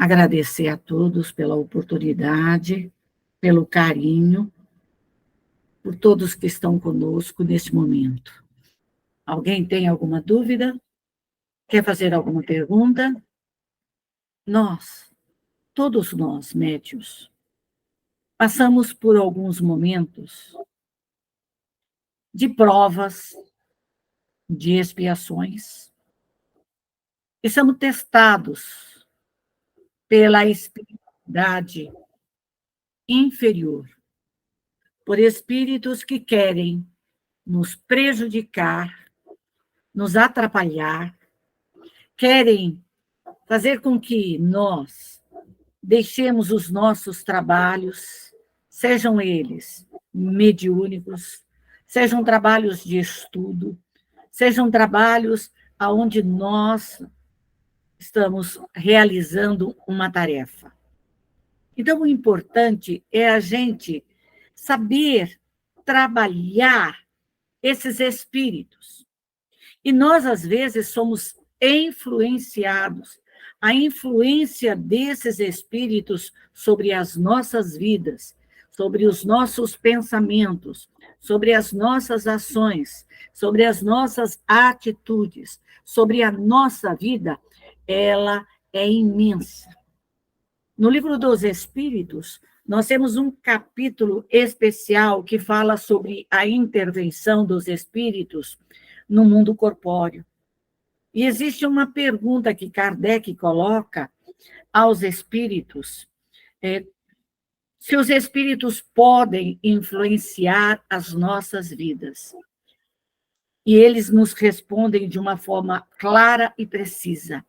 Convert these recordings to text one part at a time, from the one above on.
agradecer a todos pela oportunidade, pelo carinho, por todos que estão conosco neste momento. Alguém tem alguma dúvida? Quer fazer alguma pergunta? Todos nós, médiuns, passamos por alguns momentos de provas, de expiações, e somos testados pela espiritualidade inferior, por espíritos que querem nos prejudicar, nos atrapalhar, querem fazer com que nós deixemos os nossos trabalhos, sejam eles mediúnicos, sejam trabalhos de estudo, sejam trabalhos onde nós estamos realizando uma tarefa. Então, o importante é a gente saber trabalhar esses espíritos. E nós, às vezes, somos influenciados. A influência desses espíritos sobre as nossas vidas, sobre os nossos pensamentos, sobre as nossas ações, sobre as nossas atitudes, sobre a nossa vida, ela é imensa. No livro dos Espíritos, nós temos um capítulo especial que fala sobre a intervenção dos espíritos no mundo corpóreo. E existe uma pergunta que Kardec coloca aos espíritos, se os espíritos podem influenciar as nossas vidas. E eles nos respondem de uma forma clara e precisa.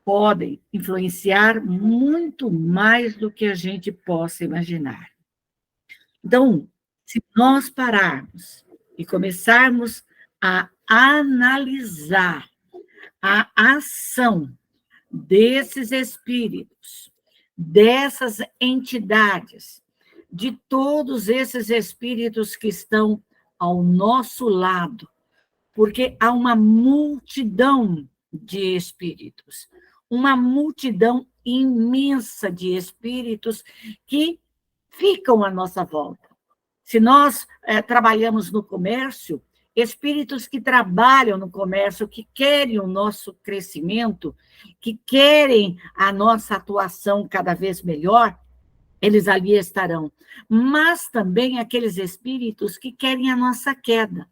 Podem influenciar muito mais do que a gente possa imaginar. Então, se nós pararmos e começarmos a analisar a ação desses espíritos, dessas entidades, de todos esses espíritos que estão ao nosso lado, porque há uma multidão de espíritos, uma multidão imensa de espíritos que ficam à nossa volta. Se nós trabalhamos no comércio, espíritos que trabalham no comércio, que querem o nosso crescimento, que querem a nossa atuação cada vez melhor, eles ali estarão. Mas também aqueles espíritos que querem a nossa queda.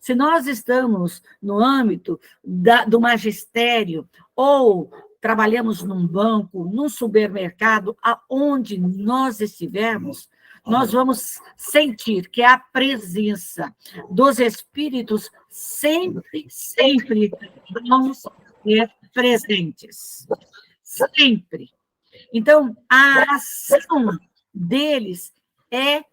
Se nós estamos no âmbito do magistério ou trabalhamos num banco, num supermercado, aonde nós estivermos, nós vamos sentir que a presença dos espíritos sempre vão ser presentes. Sempre. Então, a ação deles é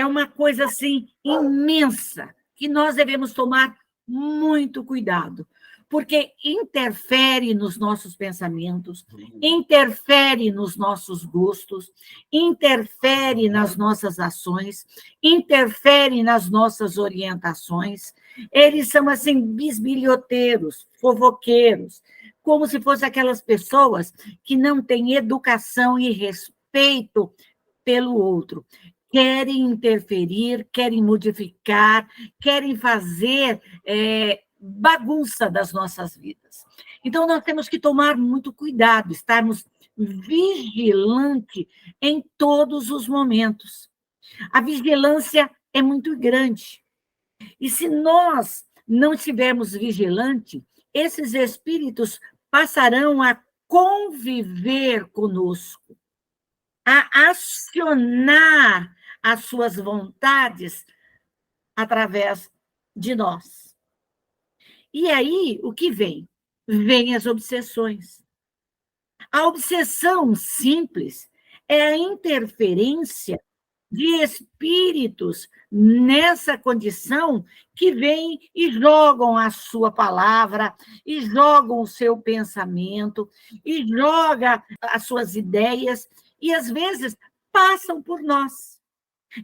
uma coisa assim imensa, que nós devemos tomar muito cuidado, porque interfere nos nossos pensamentos, interfere nos nossos gostos, interfere nas nossas ações, interfere nas nossas orientações. Eles são, assim, bisbilhoteiros, fofoqueiros, como se fossem aquelas pessoas que não têm educação e respeito pelo outro. Querem interferir, querem modificar, querem fazer bagunça das nossas vidas. Então, nós temos que tomar muito cuidado, estarmos vigilantes em todos os momentos. A vigilância é muito grande. E se nós não estivermos vigilantes, esses espíritos passarão a conviver conosco, a acionar as suas vontades através de nós. E aí, o que vem? Vêm as obsessões. A obsessão simples é a interferência de espíritos nessa condição que vêm e jogam a sua palavra, e jogam o seu pensamento, e jogam as suas ideias, e às vezes passam por nós.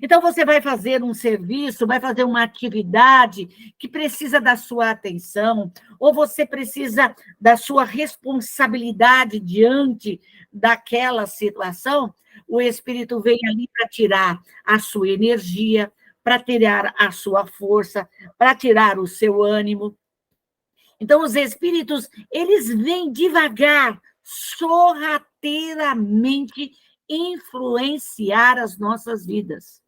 Então, você vai fazer um serviço, vai fazer uma atividade que precisa da sua atenção, ou você precisa da sua responsabilidade diante daquela situação, o Espírito vem ali para tirar a sua energia, para tirar a sua força, para tirar o seu ânimo. Então, os Espíritos, eles vêm devagar, sorrateiramente influenciar as nossas vidas.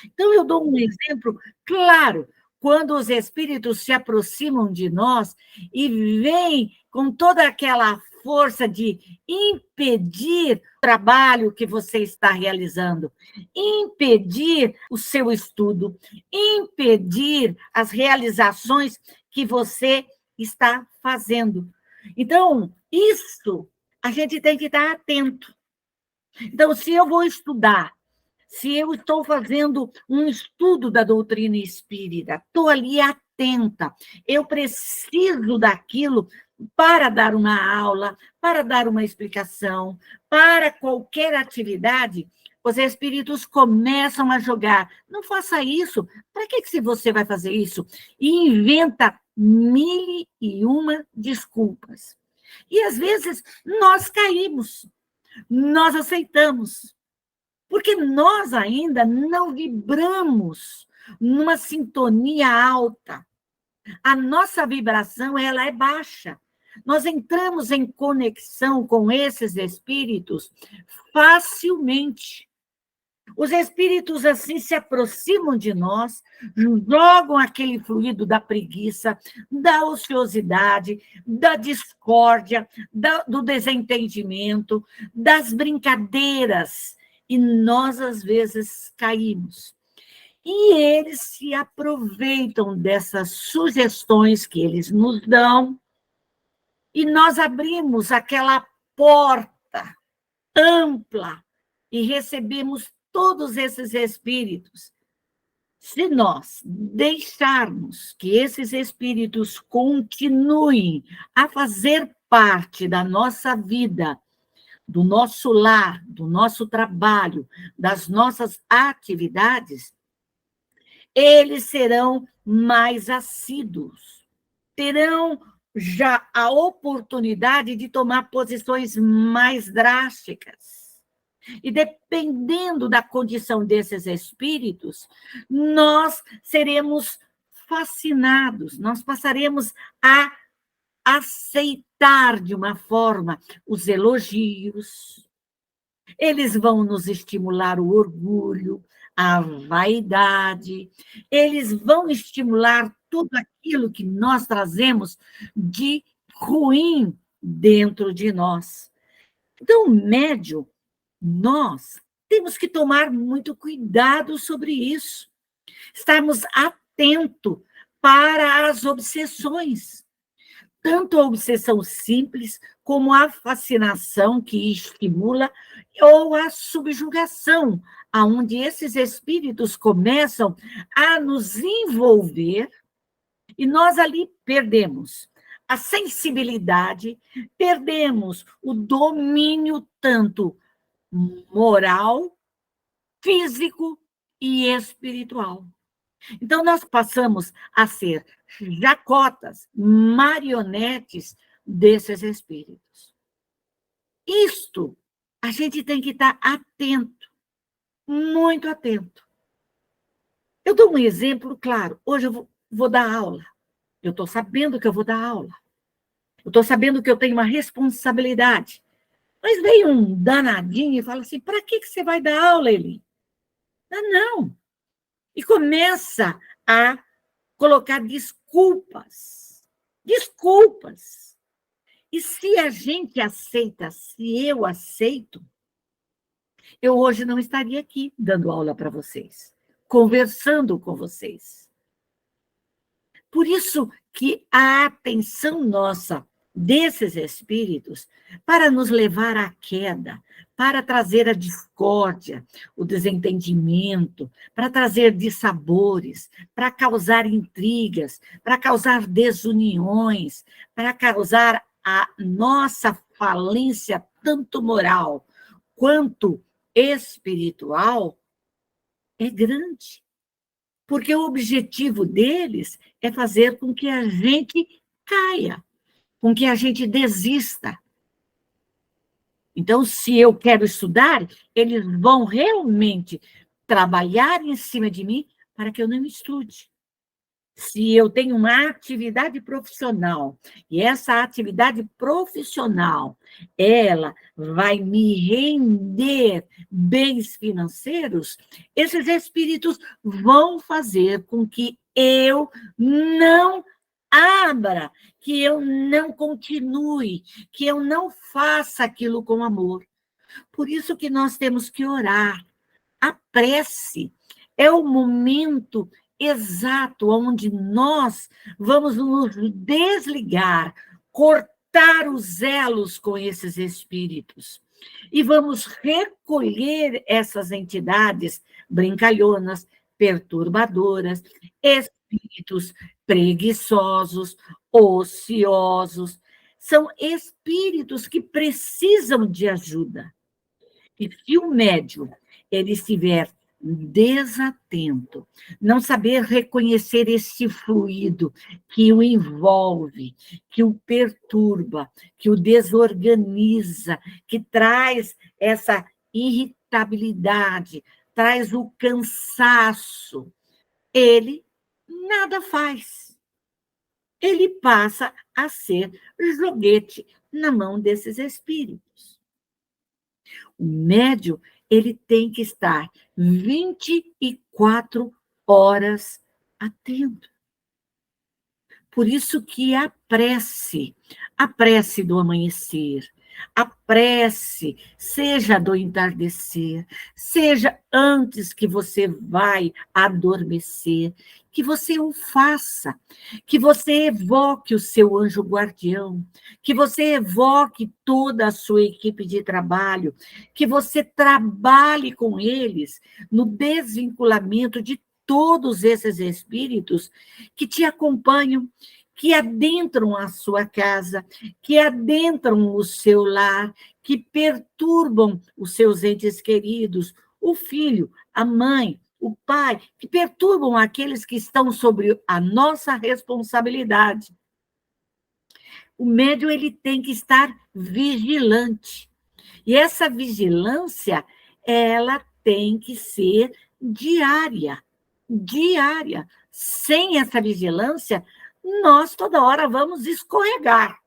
Então, eu dou um exemplo claro. Quando os espíritos se aproximam de nós e vêm com toda aquela força de impedir o trabalho que você está realizando, impedir o seu estudo, impedir as realizações que você está fazendo. Então, isso a gente tem que estar atento. Então, se eu vou estudar, se eu estou fazendo um estudo da doutrina espírita, estou ali atenta, eu preciso daquilo para dar uma aula, para dar uma explicação, para qualquer atividade, os espíritos começam a jogar. Não faça isso. Para que se você vai fazer isso? E inventa 1001 desculpas. E, às vezes, nós caímos, nós aceitamos. Porque nós ainda não vibramos numa sintonia alta. A nossa vibração, ela é baixa. Nós entramos em conexão com esses espíritos facilmente. Os espíritos assim se aproximam de nós, jogam aquele fluido da preguiça, da ociosidade, da discórdia, do desentendimento, das brincadeiras, e nós, às vezes, caímos. E eles se aproveitam dessas sugestões que eles nos dão, e nós abrimos aquela porta ampla e recebemos todos esses espíritos. Se nós deixarmos que esses espíritos continuem a fazer parte da nossa vida, do nosso lar, do nosso trabalho, das nossas atividades, eles serão mais assíduos, terão já a oportunidade de tomar posições mais drásticas. E dependendo da condição desses espíritos, nós seremos fascinados, nós passaremos a aceitar de uma forma os elogios, eles vão nos estimular o orgulho, a vaidade, eles vão estimular tudo aquilo que nós trazemos de ruim dentro de nós. Então, o médium, nós temos que tomar muito cuidado sobre isso, estarmos atentos para as obsessões, tanto a obsessão simples como a fascinação que estimula ou a subjugação, aonde esses espíritos começam a nos envolver e nós ali perdemos a sensibilidade, perdemos o domínio tanto moral, físico e espiritual. Então, nós passamos a ser jacotas, marionetes desses espíritos. Isto, a gente tem que estar atento, muito atento. Eu dou um exemplo, claro, hoje eu vou dar aula, eu estou sabendo que eu vou dar aula, eu estou sabendo que eu tenho uma responsabilidade, mas vem um danadinho e fala assim, para que você vai dar aula, Eli? Não. E começa a colocar desculpas. Desculpas. E se a gente aceita, se eu aceito, eu hoje não estaria aqui dando aula para vocês, conversando com vocês. Por isso que a atenção nossa desses espíritos para nos levar à queda, para trazer a discórdia, o desentendimento, para trazer dissabores, para causar intrigas, para causar desuniões, para causar a nossa falência, tanto moral quanto espiritual, é grande, porque o objetivo deles é fazer com que a gente caia, com que a gente desista. Então, se eu quero estudar, eles vão realmente trabalhar em cima de mim para que eu não estude. Se eu tenho uma atividade profissional, e essa atividade profissional, ela vai me render bens financeiros, esses espíritos vão fazer com que eu não abra, que eu não continue, que eu não faça aquilo com amor. Por isso que nós temos que orar. A prece é o momento exato onde nós vamos nos desligar, cortar os elos com esses espíritos e vamos recolher essas entidades brincalhonas, perturbadoras, espíritos preguiçosos, ociosos. São espíritos que precisam de ajuda. E se o médium ele estiver desatento, não saber reconhecer esse fluido que o envolve, que o perturba, que o desorganiza, que traz essa irritabilidade, traz o cansaço, ele nada faz. Ele passa a ser joguete na mão desses espíritos. O médium, ele tem que estar 24 horas atento. Por isso que a prece do amanhecer, a prece, seja do entardecer, seja antes que você vai adormecer, que você o faça, que você evoque o seu anjo guardião, que você evoque toda a sua equipe de trabalho, que você trabalhe com eles no desvinculamento de todos esses espíritos que te acompanham, que adentram a sua casa, que adentram o seu lar, que perturbam os seus entes queridos, o filho, a mãe, o pai, que perturbam aqueles que estão sobre a nossa responsabilidade. O médium ele tem que estar vigilante. E essa vigilância, ela tem que ser diária, diária. Sem essa vigilância, nós toda hora vamos escorregar,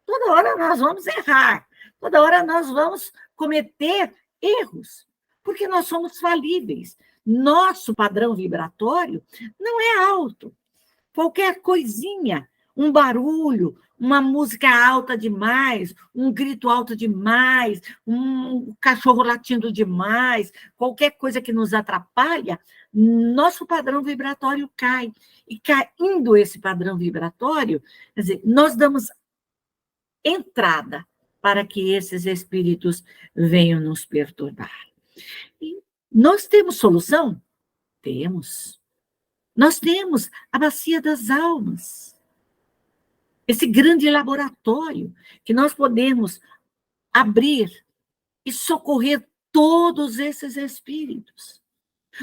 toda hora nós vamos errar, toda hora nós vamos cometer erros, porque nós somos falíveis. Nosso padrão vibratório não é alto. Qualquer coisinha, um barulho, uma música alta demais, um grito alto demais, um cachorro latindo demais, qualquer coisa que nos atrapalha, nosso padrão vibratório cai. E caindo esse padrão vibratório, quer dizer, nós damos entrada para que esses espíritos venham nos perturbar. E nós temos solução? Temos. Nós temos a bacia das almas, esse grande laboratório que nós podemos abrir e socorrer todos esses espíritos.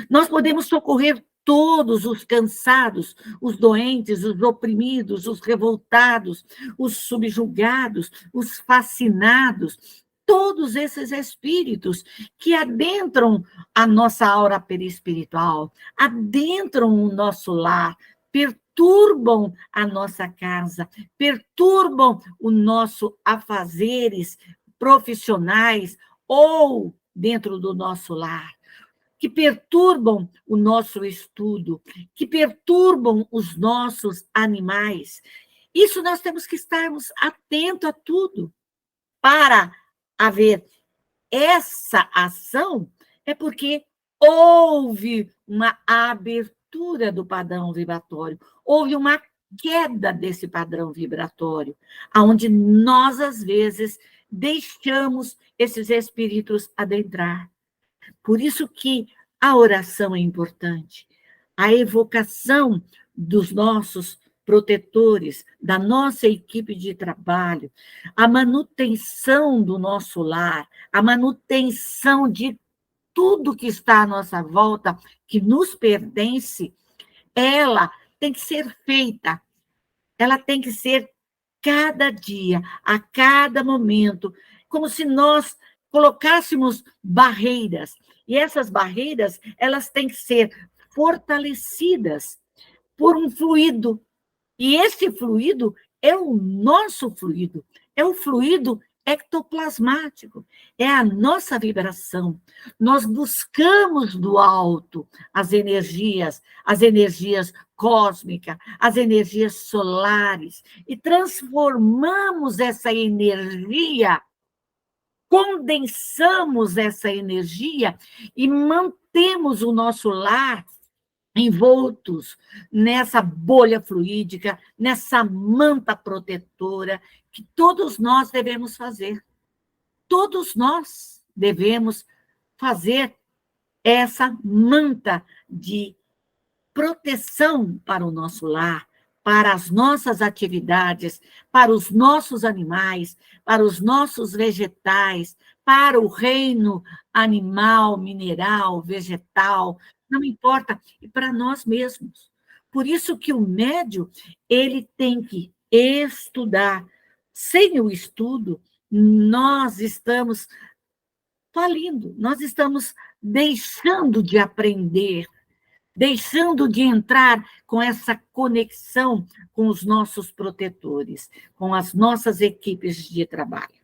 Nós podemos socorrer todos os cansados, os doentes, os oprimidos, os revoltados, os subjugados, os fascinados, todos esses espíritos que adentram a nossa aura perispiritual, adentram o nosso lar, perturbam a nossa casa, perturbam o nosso afazeres profissionais ou dentro do nosso lar, que perturbam o nosso estudo, que perturbam os nossos animais. Isso nós temos que estarmos atentos a tudo. Para haver essa ação, é porque houve uma abertura do padrão vibratório, houve uma queda desse padrão vibratório, onde nós, às vezes, deixamos esses espíritos adentrar. Por isso que a oração é importante, a evocação dos nossos protetores, da nossa equipe de trabalho, a manutenção do nosso lar, a manutenção de tudo que está à nossa volta, que nos pertence, ela tem que ser feita, ela tem que ser cada dia, a cada momento, como se nós colocássemos barreiras. E essas barreiras, elas têm que ser fortalecidas por um fluido. E esse fluido é o nosso fluido, é o fluido ectoplasmático, é a nossa vibração. Nós buscamos do alto as energias cósmicas, as energias solares, e transformamos essa energia, condensamos essa energia e mantemos o nosso lar envoltos nessa bolha fluídica, nessa manta protetora, que todos nós devemos fazer. Todos nós devemos fazer essa manta de proteção para o nosso lar, para as nossas atividades, para os nossos animais, para os nossos vegetais, para o reino animal, mineral, vegetal, não importa, e para nós mesmos. Por isso que o médium, ele tem que estudar. Sem o estudo, nós estamos falindo, nós estamos deixando de aprender, deixando de entrar com essa conexão com os nossos protetores, com as nossas equipes de trabalho.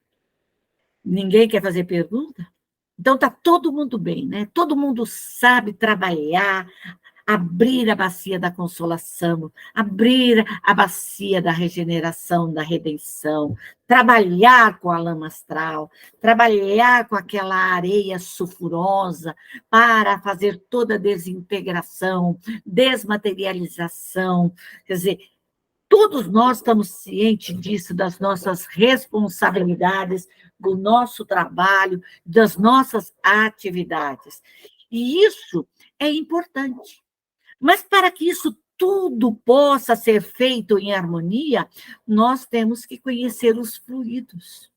Ninguém quer fazer pergunta? Então, está todo mundo bem, né? Todo mundo sabe trabalhar, abrir a bacia da consolação, abrir a bacia da regeneração, da redenção, trabalhar com a lama astral, trabalhar com aquela areia sulfurosa para fazer toda a desintegração, desmaterialização. Quer dizer, todos nós estamos cientes disso, das nossas responsabilidades, do nosso trabalho, das nossas atividades. E isso é importante. Mas para que isso tudo possa ser feito em harmonia, nós temos que conhecer os fluidos.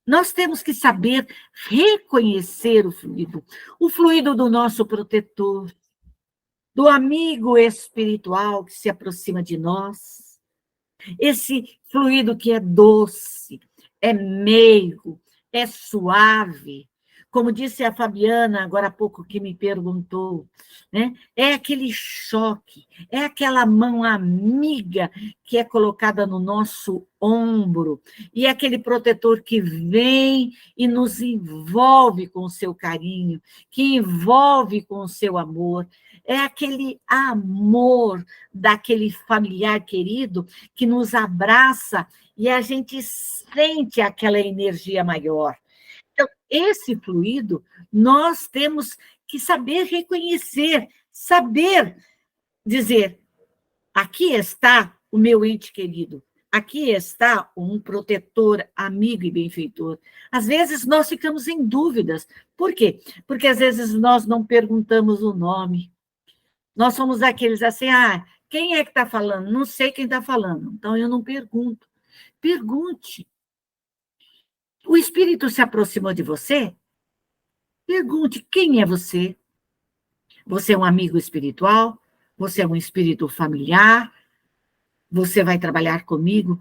Nós temos que saber reconhecer o fluido do nosso protetor, do amigo espiritual que se aproxima de nós, esse fluido que é doce, é meigo, é suave. Como disse a Fabiana, agora há pouco, que me perguntou, né? É aquele choque, é aquela mão amiga que é colocada no nosso ombro, e é aquele protetor que vem e nos envolve com o seu carinho, que envolve com o seu amor. É aquele amor daquele familiar querido que nos abraça e a gente sente aquela energia maior. Então, esse fluido, nós temos que saber reconhecer, saber dizer, aqui está o meu ente querido, aqui está um protetor, amigo e benfeitor. Às vezes, nós ficamos em dúvidas. Por quê? Porque, às vezes, nós não perguntamos o nome. Nós somos aqueles assim, quem é que está falando? Não sei quem está falando, então eu não pergunto. Pergunte. O espírito se aproximou de você? Pergunte, quem é você? Você é um amigo espiritual? Você é um espírito familiar? Você vai trabalhar comigo?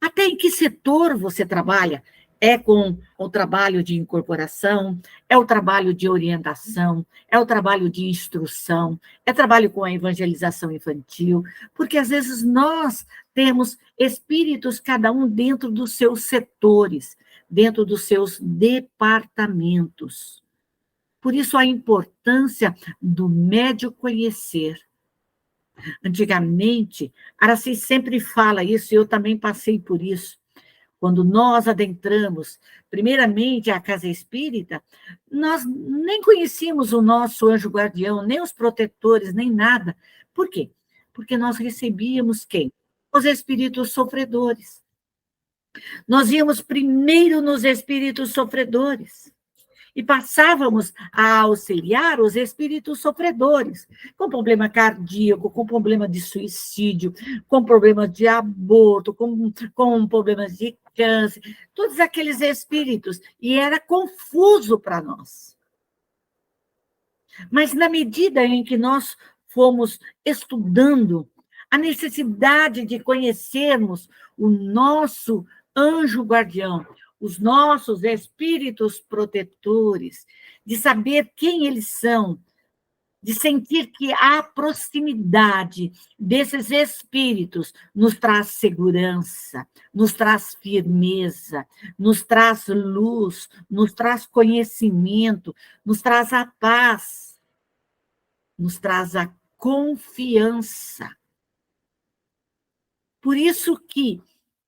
Até em que setor você trabalha? É com o trabalho de incorporação, é o trabalho de orientação, é o trabalho de instrução, é trabalho com a evangelização infantil, porque às vezes nós temos espíritos, cada um dentro dos seus setores, dentro dos seus departamentos. Por isso a importância do médium conhecer. Antigamente, Araci sempre fala isso, e eu também passei por isso. Quando nós adentramos, primeiramente, a casa espírita, nós nem conhecíamos o nosso anjo guardião, nem os protetores, nem nada. Por quê? Porque nós recebíamos quem? Os espíritos sofredores. Nós íamos primeiro nos espíritos sofredores e passávamos a auxiliar os espíritos sofredores, com problema cardíaco, com problema de suicídio, com problema de aborto, com problemas de câncer, todos aqueles espíritos, e era confuso para nós. Mas na medida em que nós fomos estudando a necessidade de conhecermos o nosso anjo guardião, os nossos espíritos protetores, de saber quem eles são, de sentir que a proximidade desses espíritos nos traz segurança, nos traz firmeza, nos traz luz, nos traz conhecimento, nos traz a paz, nos traz a confiança. Por isso que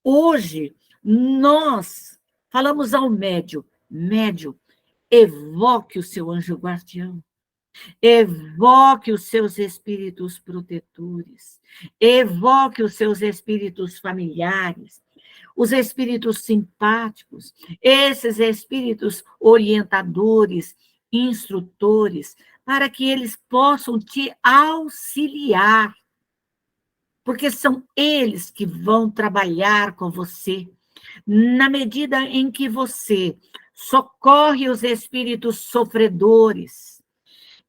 hoje nós falamos ao médium, médium, evoque o seu anjo guardião. Evoque os seus espíritos protetores, evoque os seus espíritos familiares, os espíritos simpáticos, esses espíritos orientadores, instrutores, para que eles possam te auxiliar, porque são eles que vão trabalhar com você, na medida em que você socorre os espíritos sofredores,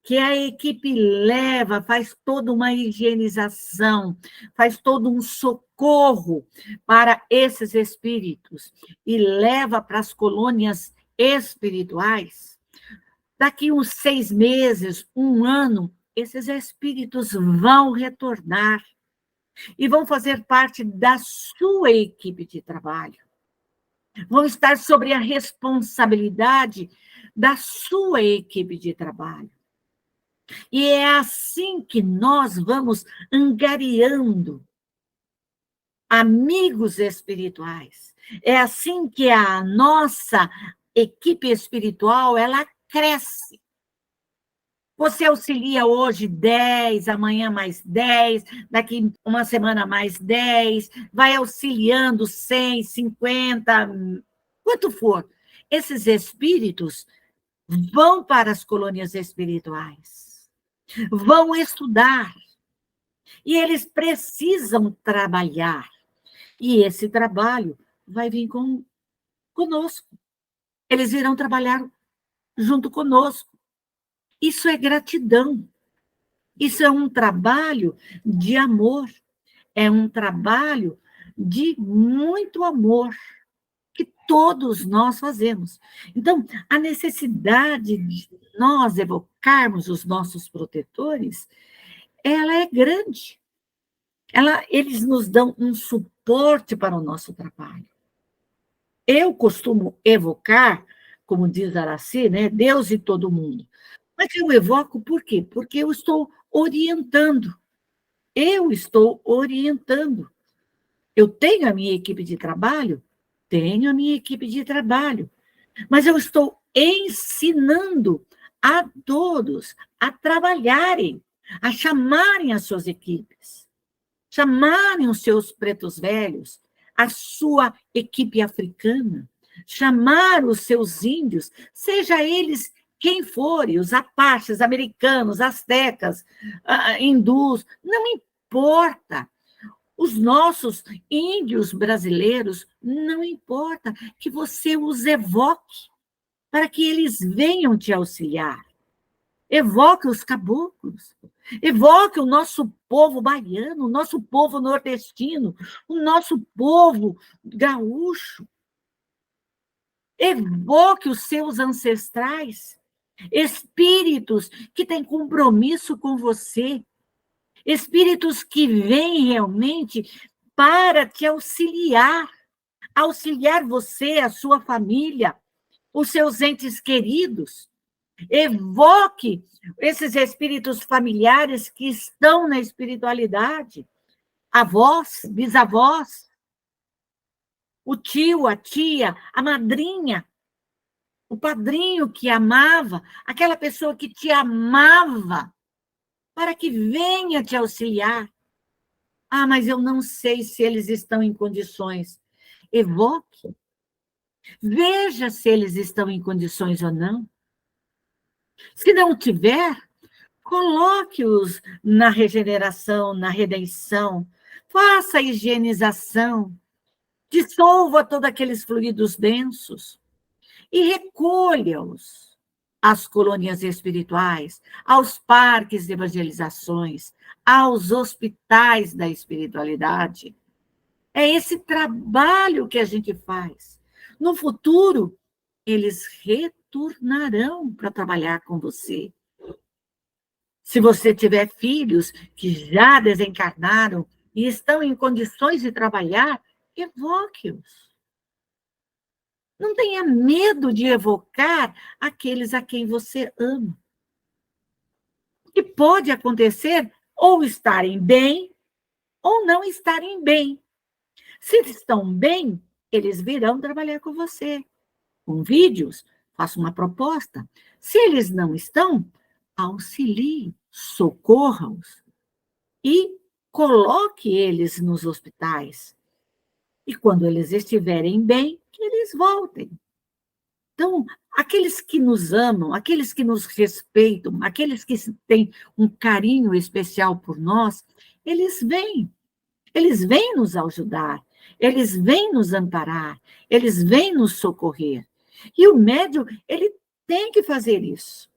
que a equipe leva, faz toda uma higienização, faz todo um socorro para esses espíritos e leva para as colônias espirituais. Daqui uns 6 meses, 1 ano, esses espíritos vão retornar e vão fazer parte da sua equipe de trabalho. Vão estar sobre a responsabilidade da sua equipe de trabalho. E é assim que nós vamos angariando amigos espirituais. É assim que a nossa equipe espiritual, ela cresce. Você auxilia hoje 10, amanhã mais 10, daqui uma semana mais 10, vai auxiliando 100, 50, quanto for. Esses espíritos vão para as colônias espirituais, vão estudar, e eles precisam trabalhar. E esse trabalho vai vir conosco. Eles irão trabalhar junto conosco. Isso é gratidão. Isso é um trabalho de amor. É um trabalho de muito amor que todos nós fazemos. Então, a necessidade de nós evocarmos os nossos protetores, ela é grande. Eles nos dão um suporte para o nosso trabalho. Eu costumo evocar, como diz Araci, né, Deus e todo mundo. Mas eu evoco por quê? Porque eu estou orientando. Eu estou orientando. Eu tenho a minha equipe de trabalho? Tenho a minha equipe de trabalho. Mas eu estou ensinando a todos a trabalharem, a chamarem as suas equipes, chamarem os seus pretos velhos, a sua equipe africana, chamar os seus índios, seja eles quem forem, os apaches, americanos, astecas, hindus, não importa. Os nossos índios brasileiros, não importa que você os evoque, para que eles venham te auxiliar. Evoque os caboclos, evoque o nosso povo baiano, o nosso povo nordestino, o nosso povo gaúcho. Evoque os seus ancestrais, espíritos que têm compromisso com você, espíritos que vêm realmente para te auxiliar, auxiliar você, a sua família, os seus entes queridos. Evoque esses espíritos familiares que estão na espiritualidade, avós, bisavós, o tio, a tia, a madrinha, o padrinho que amava, aquela pessoa que te amava, para que venha te auxiliar. Ah, mas eu não sei se eles estão em condições. Evoque. Veja se eles estão em condições ou não. Se não tiver, coloque-os na regeneração, na redenção. Faça a higienização. Dissolva todos aqueles fluidos densos e recolha-os às colônias espirituais, aos parques de evangelizações, aos hospitais da espiritualidade. É esse trabalho que a gente faz. No futuro, eles retornarão para trabalhar com você. Se você tiver filhos que já desencarnaram e estão em condições de trabalhar, evoque-os. Não tenha medo de evocar aqueles a quem você ama. E pode acontecer ou estarem bem ou não estarem bem. Se estão bem, eles virão trabalhar com você. Com vídeos, faça uma proposta. Se eles não estão, auxilie, socorra-os e coloque eles nos hospitais. E quando eles estiverem bem, que eles voltem. Então, aqueles que nos amam, aqueles que nos respeitam, aqueles que têm um carinho especial por nós, eles vêm nos ajudar, eles vêm nos amparar, eles vêm nos socorrer. E o médium, ele tem que fazer isso.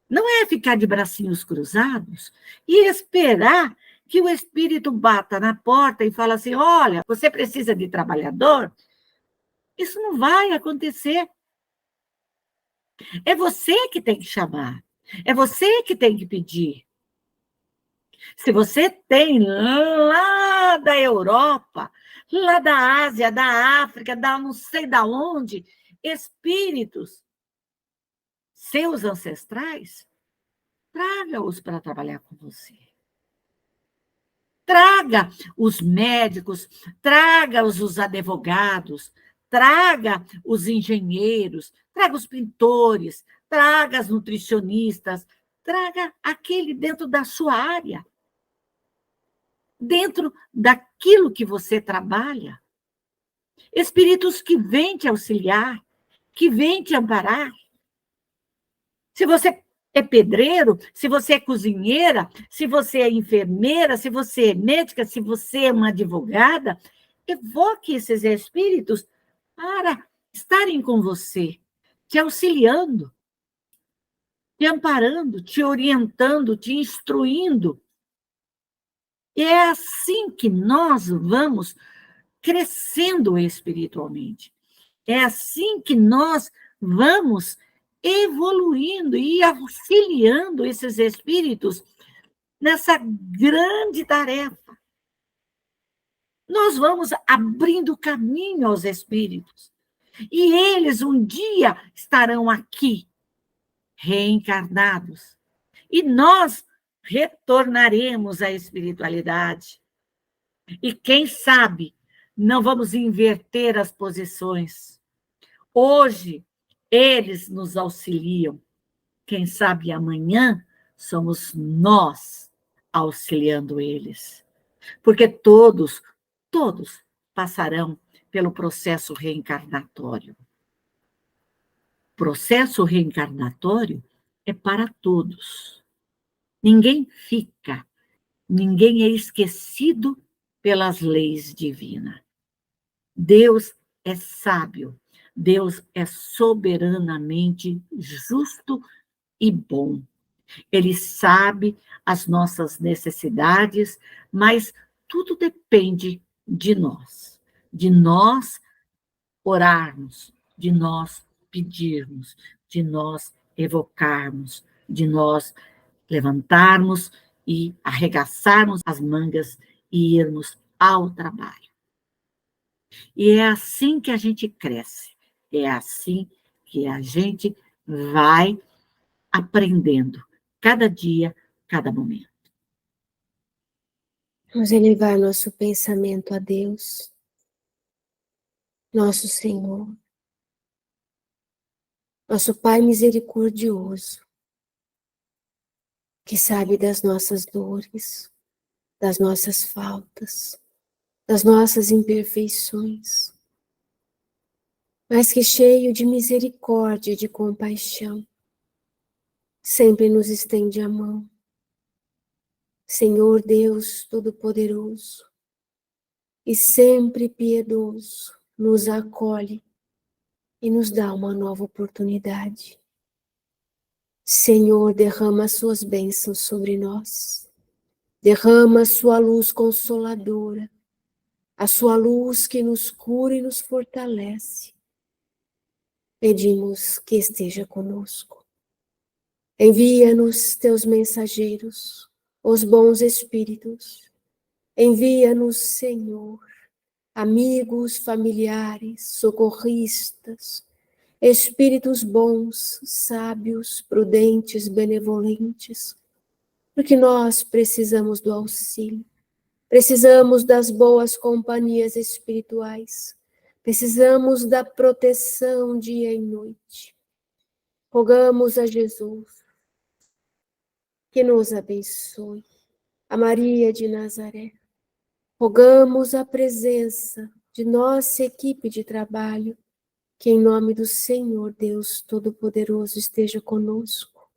Não é ficar de bracinhos cruzados e esperar que o espírito bata na porta e fala assim: olha, você precisa de trabalhador? Isso não vai acontecer. É você que tem que chamar. É você que tem que pedir. Se você tem lá da Europa, lá da Ásia, da África, da não sei da onde, espíritos, seus ancestrais, traga-os para trabalhar com você. Traga os médicos, traga os advogados, traga os engenheiros, traga os pintores, traga as nutricionistas, traga aquele dentro da sua área, dentro daquilo que você trabalha. Espíritos que vêm te auxiliar, que vêm te amparar. Se você é pedreiro, se você é cozinheira, se você é enfermeira, se você é médica, se você é uma advogada, evoque esses espíritos para estarem com você, te auxiliando, te amparando, te orientando, te instruindo. E é assim que nós vamos crescendo espiritualmente. É assim que nós vamos evoluindo e auxiliando esses espíritos nessa grande tarefa. Nós vamos abrindo caminho aos espíritos. E eles um dia estarão aqui, reencarnados. E nós retornaremos à espiritualidade. E quem sabe, não vamos inverter as posições. Hoje, eles nos auxiliam. Quem sabe amanhã somos nós auxiliando eles. Porque todos passarão pelo processo reencarnatório. O processo reencarnatório é para todos. Ninguém fica, ninguém é esquecido pelas leis divinas. Deus é sábio, Deus é soberanamente justo e bom. Ele sabe as nossas necessidades, mas tudo depende de nós orarmos, de nós pedirmos, de nós evocarmos, de nós levantarmos e arregaçarmos as mangas e irmos ao trabalho. E é assim que a gente cresce, é assim que a gente vai aprendendo, cada dia, cada momento. Vamos elevar nosso pensamento a Deus, nosso Senhor, nosso Pai misericordioso, que sabe das nossas dores, das nossas faltas, das nossas imperfeições, mas que cheio de misericórdia e de compaixão, sempre nos estende a mão. Senhor Deus Todo-Poderoso, e sempre piedoso, nos acolhe e nos dá uma nova oportunidade. Senhor, derrama as suas bênçãos sobre nós. Derrama a sua luz consoladora, a sua luz que nos cura e nos fortalece. Pedimos que esteja conosco. Envia-nos teus mensageiros, os bons espíritos. Envia-nos, Senhor, amigos, familiares, socorristas, espíritos bons, sábios, prudentes, benevolentes, porque nós precisamos do auxílio, precisamos das boas companhias espirituais, precisamos da proteção dia e noite. Rogamos a Jesus que nos abençoe, a Maria de Nazaré. Rogamos a presença de nossa equipe de trabalho, que em nome do Senhor Deus Todo-Poderoso esteja conosco.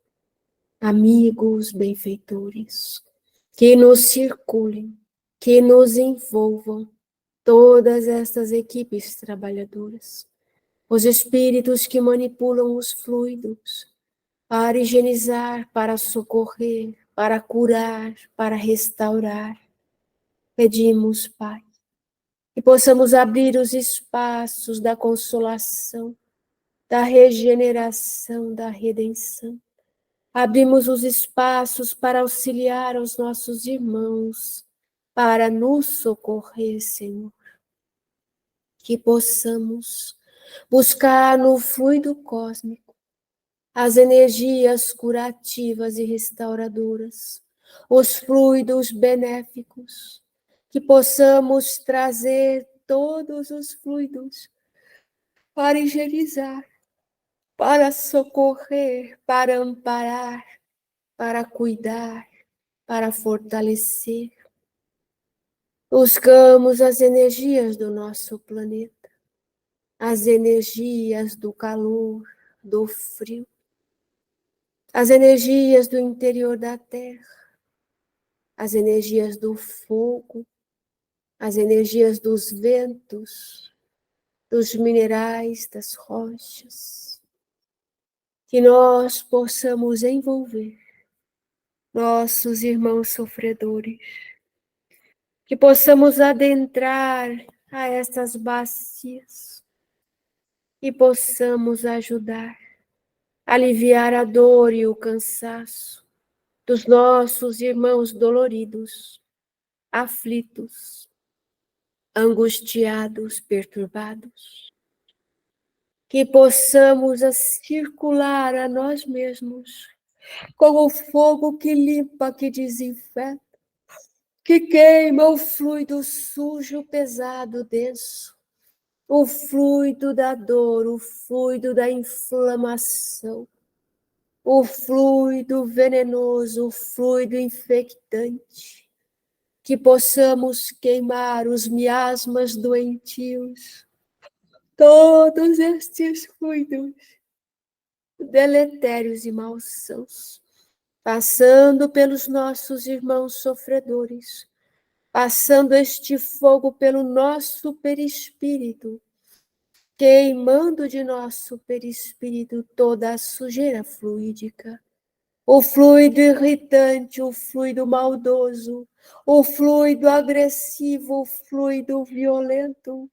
Amigos benfeitores, que nos circulem, que nos envolvam todas estas equipes trabalhadoras, os espíritos que manipulam os fluidos para higienizar, para socorrer, para curar, para restaurar. Pedimos, Pai, que possamos abrir os espaços da consolação, da regeneração, da redenção. Abrimos os espaços para auxiliar os nossos irmãos, para nos socorrer, Senhor. Que possamos buscar no fluido cósmico as energias curativas e restauradoras, os fluidos benéficos, que possamos trazer todos os fluidos para higienizar, para socorrer, para amparar, para cuidar, para fortalecer. Buscamos as energias do nosso planeta, as energias do calor, do frio, as energias do interior da terra, as energias do fogo, as energias dos ventos, dos minerais, das rochas, que nós possamos envolver nossos irmãos sofredores, que possamos adentrar a estas bacias e possamos ajudar, aliviar a dor e o cansaço dos nossos irmãos doloridos, aflitos, angustiados, perturbados. Que possamos circular a nós mesmos com o fogo que limpa, que desinfeta, que queima o fluido sujo, pesado, denso, o fluido da dor, o fluido da inflamação, o fluido venenoso, o fluido infectante, que possamos queimar os miasmas doentios, todos estes fluidos deletérios e malsãos, passando pelos nossos irmãos sofredores, passando este fogo pelo nosso perispírito, queimando de nosso perispírito toda a sujeira fluídica, o fluido irritante, o fluido maldoso, o fluido agressivo, o fluido violento,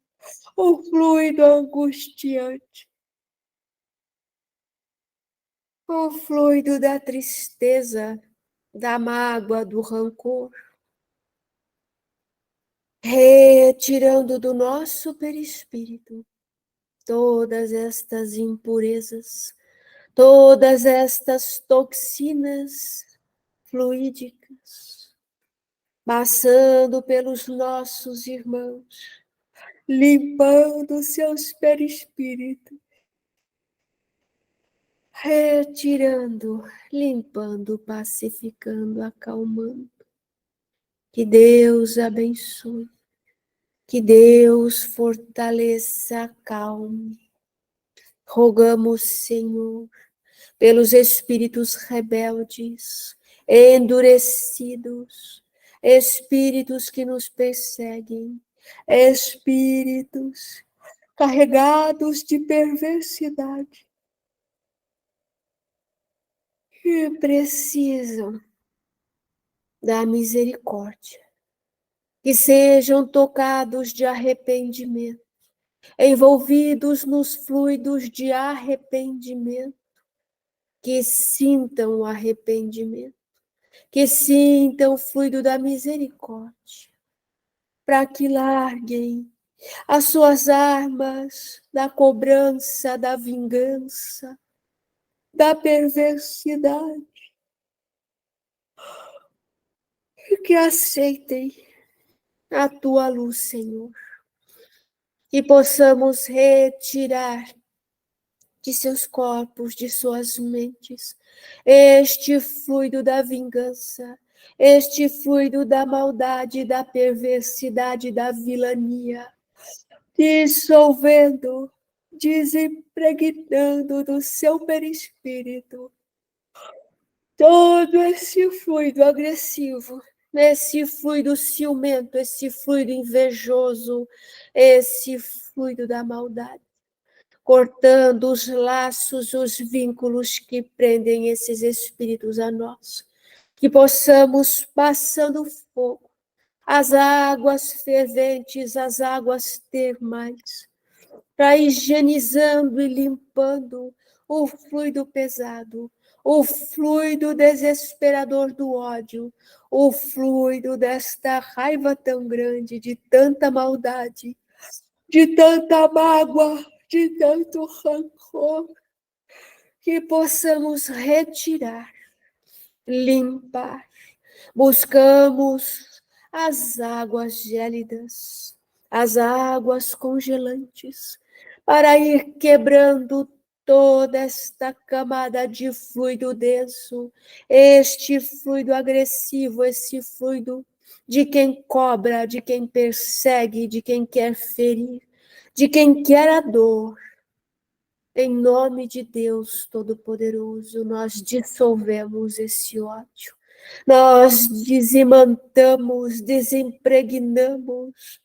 o fluido angustiante, o fluido da tristeza, da mágoa, do rancor, retirando do nosso perispírito todas estas impurezas, todas estas toxinas fluídicas, passando pelos nossos irmãos, limpando seus perispíritos, retirando, limpando, pacificando, acalmando. Que Deus abençoe, que Deus fortaleça, acalme. Rogamos, Senhor, pelos espíritos rebeldes, endurecidos, espíritos que nos perseguem, espíritos carregados de perversidade, que precisam da misericórdia, que sejam tocados de arrependimento, envolvidos nos fluidos de arrependimento, que sintam o arrependimento, que sintam o fluido da misericórdia, para que larguem as suas armas da cobrança, da vingança, da perversidade, e que aceitem a tua luz, Senhor, e possamos retirar de seus corpos, de suas mentes, este fluido da vingança, este fluido da maldade, da perversidade, da vilania, dissolvendo, desimpregnando do seu perispírito todo esse fluido agressivo, esse fluido ciumento, esse fluido invejoso, esse fluido da maldade, cortando os laços, os vínculos que prendem esses espíritos a nós, que possamos, passando fogo, as águas ferventes, as águas termais, para higienizando e limpando o fluido pesado, o fluido desesperador do ódio, o fluido desta raiva tão grande, de tanta maldade, de tanta mágoa, de tanto rancor, que possamos retirar, limpar. Buscamos as águas gélidas, as águas congelantes, para ir quebrando toda esta camada de fluido denso, este fluido agressivo, esse fluido de quem cobra, de quem persegue, de quem quer ferir, de quem quer a dor. Em nome de Deus Todo-Poderoso, nós dissolvemos esse ódio. Nós dizimantamos, desimpregnamos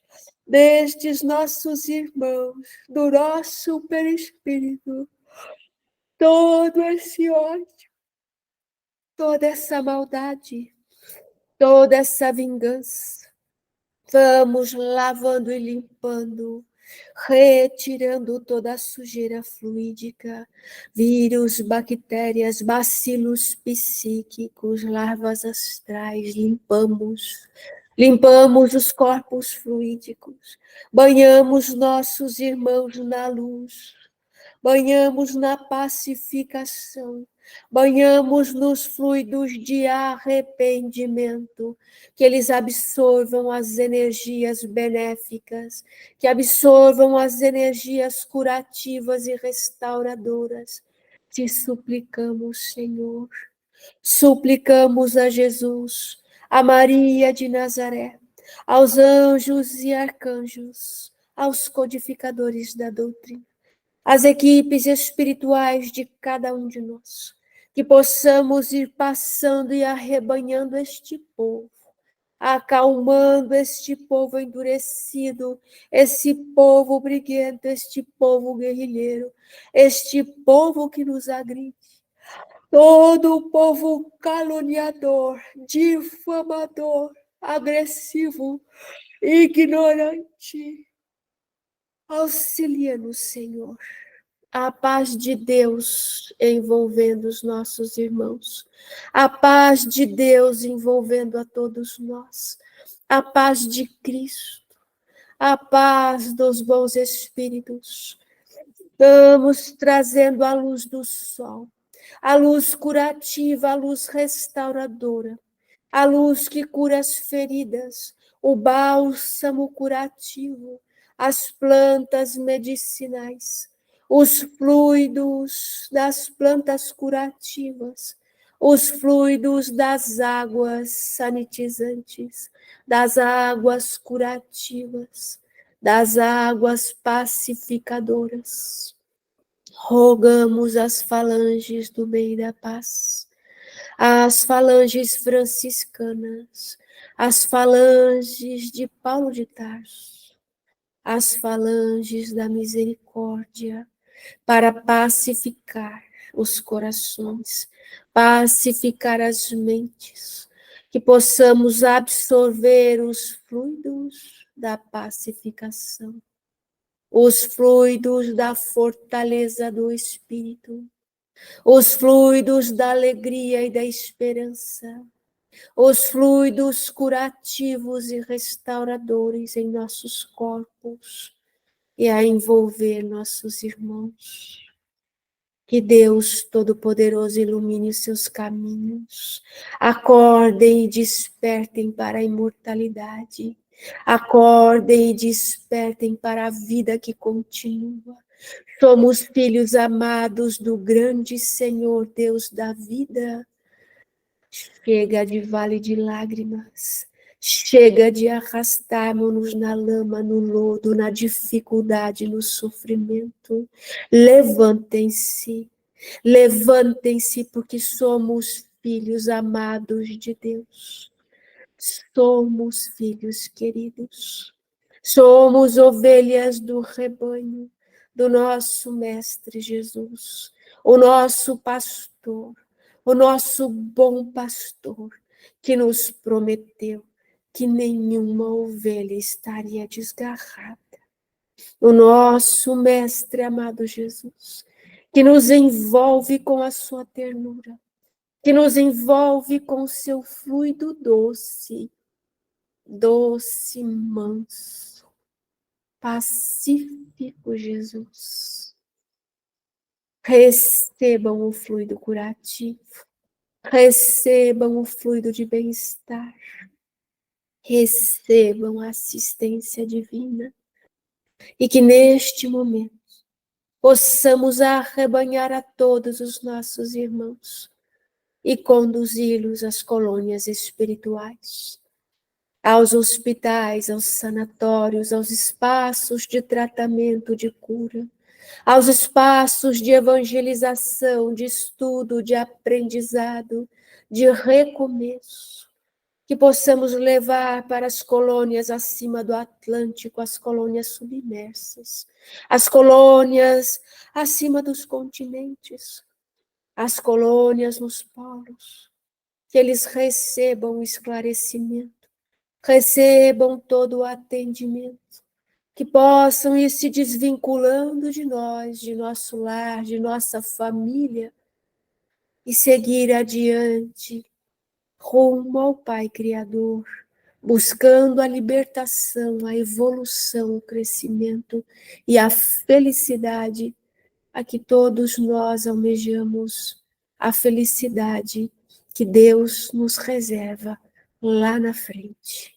destes nossos irmãos, do nosso perispírito, todo esse ódio, toda essa maldade, toda essa vingança. Vamos lavando e limpando, retirando toda a sujeira fluídica, vírus, bactérias, bacilos psíquicos, larvas astrais, limpamos os corpos fluídicos, banhamos nossos irmãos na luz, banhamos na pacificação, banhamos nos fluidos de arrependimento, que eles absorvam as energias benéficas, que absorvam as energias curativas e restauradoras. Te suplicamos, Senhor, suplicamos a Jesus, a Maria de Nazaré, aos anjos e arcanjos, aos codificadores da doutrina, as equipes espirituais de cada um de nós, que possamos ir passando e arrebanhando este povo, acalmando este povo endurecido, esse povo briguento, este povo guerrilheiro, este povo que nos agride, todo o povo caluniador, difamador, agressivo, ignorante. Auxilia-nos, Senhor. A paz de Deus envolvendo os nossos irmãos. A paz de Deus envolvendo a todos nós. A paz de Cristo. A paz dos bons espíritos. Vamos trazendo a luz do sol. A luz curativa, a luz restauradora. A luz que cura as feridas. O bálsamo curativo. As plantas medicinais, os fluidos das plantas curativas, os fluidos das águas sanitizantes, das águas curativas, das águas pacificadoras. Rogamos as falanges do bem e da paz, as falanges franciscanas, as falanges de Paulo de Tarso, as falanges da misericórdia, para pacificar os corações, pacificar as mentes, que possamos absorver os fluidos da pacificação, os fluidos da fortaleza do Espírito, os fluidos da alegria e da esperança, os fluidos curativos e restauradores em nossos corpos e a envolver nossos irmãos. Que Deus Todo-Poderoso ilumine os seus caminhos. Acordem e despertem para a imortalidade. Acordem e despertem para a vida que continua. Somos filhos amados do grande Senhor, Deus da vida. Chega de vale de lágrimas. Chega de arrastarmos-nos na lama, no lodo, na dificuldade, no sofrimento. Levantem-se, levantem-se, porque somos filhos amados de Deus. Somos filhos queridos. Somos ovelhas do rebanho do nosso Mestre Jesus, o nosso pastor, o nosso bom pastor, que nos prometeu que nenhuma ovelha estaria desgarrada. O nosso Mestre amado Jesus, que nos envolve com a sua ternura, que nos envolve com o seu fluido doce, doce, manso, pacífico Jesus. Recebam o fluido curativo, recebam o fluido de bem-estar, recebam a assistência divina e que neste momento possamos arrebanhar a todos os nossos irmãos e conduzi-los às colônias espirituais, aos hospitais, aos sanatórios, aos espaços de tratamento, de cura, aos espaços de evangelização, de estudo, de aprendizado, de recomeço, que possamos levar para as colônias acima do Atlântico, as colônias submersas, as colônias acima dos continentes, as colônias nos polos, que eles recebam o esclarecimento, recebam todo o atendimento, que possam ir se desvinculando de nós, de nosso lar, de nossa família, e seguir adiante, rumo ao Pai Criador, buscando a libertação, a evolução, o crescimento e a felicidade a que todos nós almejamos, a felicidade que Deus nos reserva lá na frente.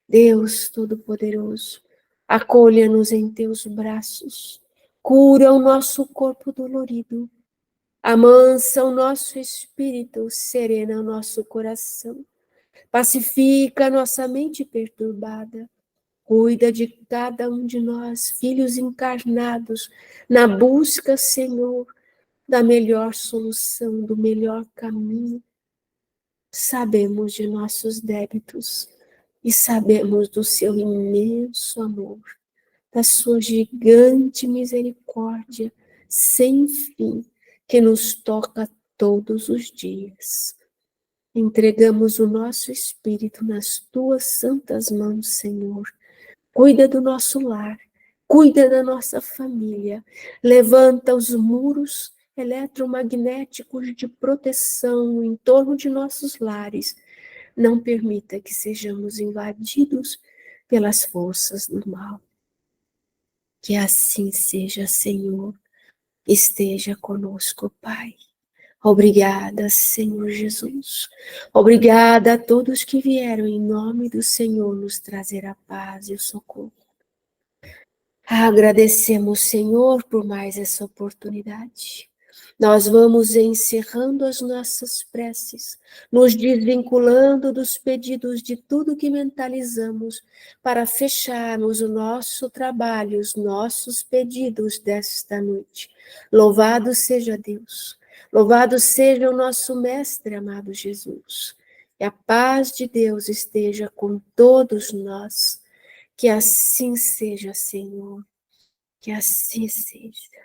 Deus Todo-Poderoso, acolha-nos em teus braços, cura o nosso corpo dolorido, amansa o nosso espírito, serena o nosso coração, pacifica a nossa mente perturbada, cuida de cada um de nós, filhos encarnados, na busca, Senhor, da melhor solução, do melhor caminho. Sabemos de nossos débitos e sabemos do seu imenso amor, da sua gigante misericórdia, sem fim, que nos toca todos os dias. Entregamos o nosso espírito nas tuas santas mãos, Senhor. Cuida do nosso lar, cuida da nossa família, levanta os muros eletromagnéticos de proteção em torno de nossos lares. Não permita que sejamos invadidos pelas forças do mal. Que assim seja, Senhor. Esteja conosco, Pai. Obrigada, Senhor Jesus. Obrigada a todos que vieram em nome do Senhor nos trazer a paz e o socorro. Agradecemos, Senhor, por mais essa oportunidade. Nós vamos encerrando as nossas preces, nos desvinculando dos pedidos de tudo que mentalizamos, para fecharmos o nosso trabalho, os nossos pedidos desta noite. Louvado seja Deus, louvado seja o nosso Mestre amado Jesus. Que a paz de Deus esteja com todos nós. Que assim seja, Senhor, que assim seja.